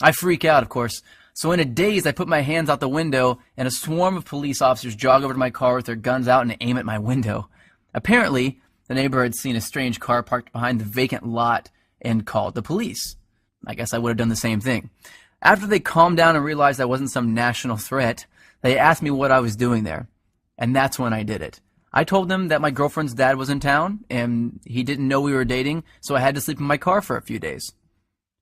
I freak out, of course. So in a daze, I put my hands out the window, and a swarm of police officers jog over to my car with their guns out and aim at my window. Apparently, the neighbor had seen a strange car parked behind the vacant lot and called the police. I guess I would have done the same thing. After they calmed down and realized I wasn't some national threat, they asked me what I was doing there. And that's when I did it. I told them that my girlfriend's dad was in town, and he didn't know we were dating, so I had to sleep in my car for a few days.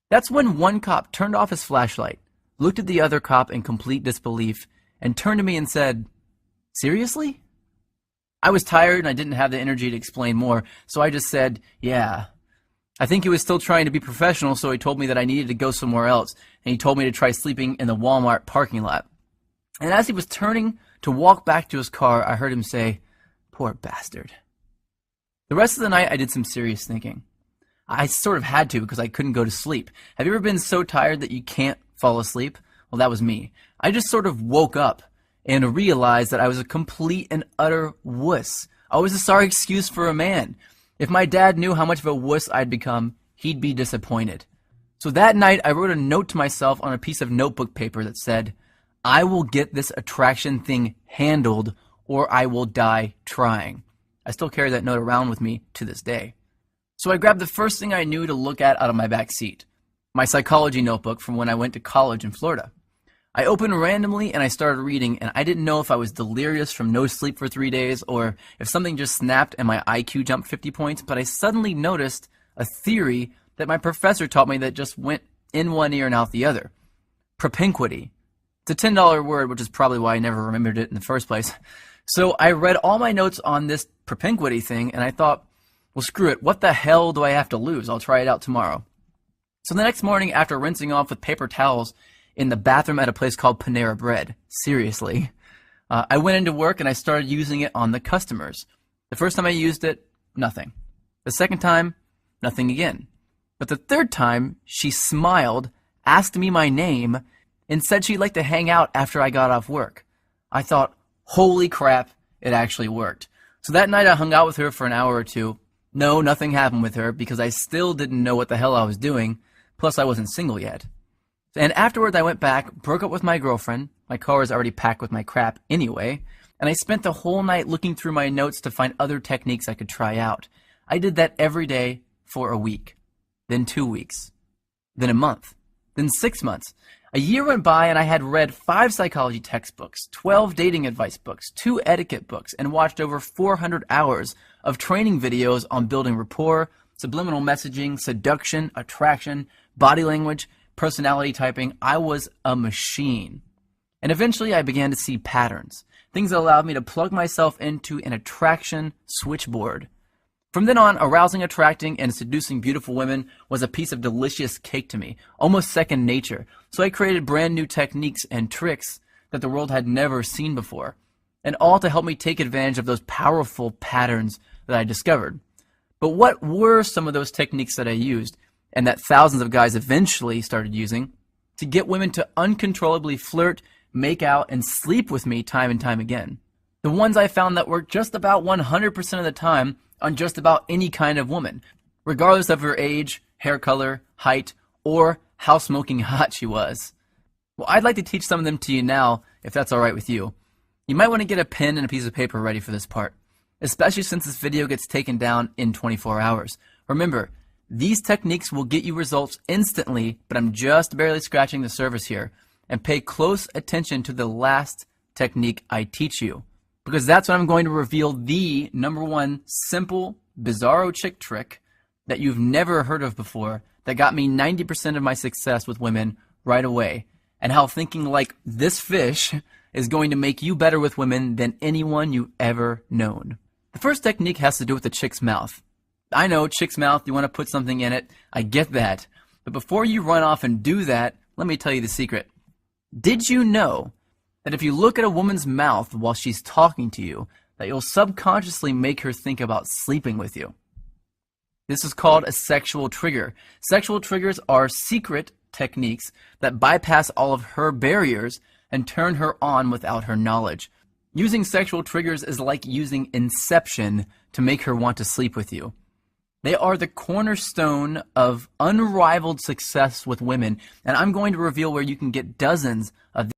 That's when one cop turned off his flashlight, looked at the other cop in complete disbelief, and turned to me and said, "Seriously?" I was tired and I didn't have the energy to explain more, so I just said, "Yeah." I think he was still trying to be professional, so he told me that I needed to go somewhere else, and he told me to try sleeping in the Walmart parking lot. And as he was turning to walk back to his car, I heard him say, "Poor bastard." The rest of the night, I did some serious thinking. I sort of had to because I couldn't go to sleep. Have you ever been so tired that you can't fall asleep? Well, that was me. I just sort of woke up and realized that I was a complete and utter wuss. I was a sorry excuse for a man. If my dad knew how much of a wuss I'd become, he'd be disappointed. So that night, I wrote a note to myself on a piece of notebook paper that said, "I will get this attraction thing handled, or I will die trying." I still carry that note around with me to this day. So I grabbed the first thing I knew to look at out of my back seat, my psychology notebook from when I went to college in Florida. I opened randomly and I started reading, and I didn't know if I was delirious from no sleep for 3 days or if something just snapped and my IQ jumped 50 points, but I suddenly noticed a theory that my professor taught me that just went in one ear and out the other. Propinquity. It's a $10 word, which is probably why I never remembered it in the first place. So I read all my notes on this propinquity thing, and I thought, well, screw it. What the hell do I have to lose? I'll try it out tomorrow. So the next morning, after rinsing off with paper towels in the bathroom at a place called Panera Bread, seriously, I went into work and I started using it on the customers. The first time I used it, nothing. The second time, nothing again. But the third time, she smiled, asked me my name, and said she'd like to hang out after I got off work. I thought, holy crap, it actually worked. So that night I hung out with her for an hour or two. No, nothing happened with her because I still didn't know what the hell I was doing, plus I wasn't single yet. And afterwards I went back, broke up with my girlfriend. My car was already packed with my crap anyway, and I spent the whole night looking through my notes to find other techniques I could try out. I did that every day for a week, then 2 weeks, then a month, then 6 months. A year went by and I had read 5 psychology textbooks, 12 dating advice books, 2 etiquette books, and watched over 400 hours of training videos on building rapport, subliminal messaging, seduction, attraction, body language, personality typing. I was a machine. And eventually I began to see patterns, things that allowed me to plug myself into an attraction switchboard. From then on, arousing, attracting, and seducing beautiful women was a piece of delicious cake to me, almost second nature. So I created brand new techniques and tricks that the world had never seen before, and all to help me take advantage of those powerful patterns that I discovered. But what were some of those techniques that I used, and that thousands of guys eventually started using, to get women to uncontrollably flirt, make out, and sleep with me time and time again? The ones I found that worked just about 100% of the time on just about any kind of woman, regardless of her age, hair color, height, or how smoking hot she was. Well, I'd like to teach some of them to you now, if that's alright with you. You might want to get a pen and a piece of paper ready for this part, especially since this video gets taken down in 24 hours. Remember, these techniques will get you results instantly, but I'm just barely scratching the surface here. And pay close attention to the last technique I teach you, because that's when I'm going to reveal the #1 simple, bizarro chick trick that you've never heard of before that got me 90% of my success with women right away, and how thinking like this fish is going to make you better with women than anyone you've ever known. The first technique has to do with the chick's mouth. I know, chick's mouth, you want to put something in it. I get that. But before you run off and do that, let me tell you the secret. Did you know that if you look at a woman's mouth while she's talking to you, that you'll subconsciously make her think about sleeping with you? This is called a sexual trigger. Sexual triggers are secret techniques that bypass all of her barriers and turn her on without her knowledge. Using sexual triggers is like using Inception to make her want to sleep with you. They are the cornerstone of unrivaled success with women, and I'm going to reveal where you can get dozens of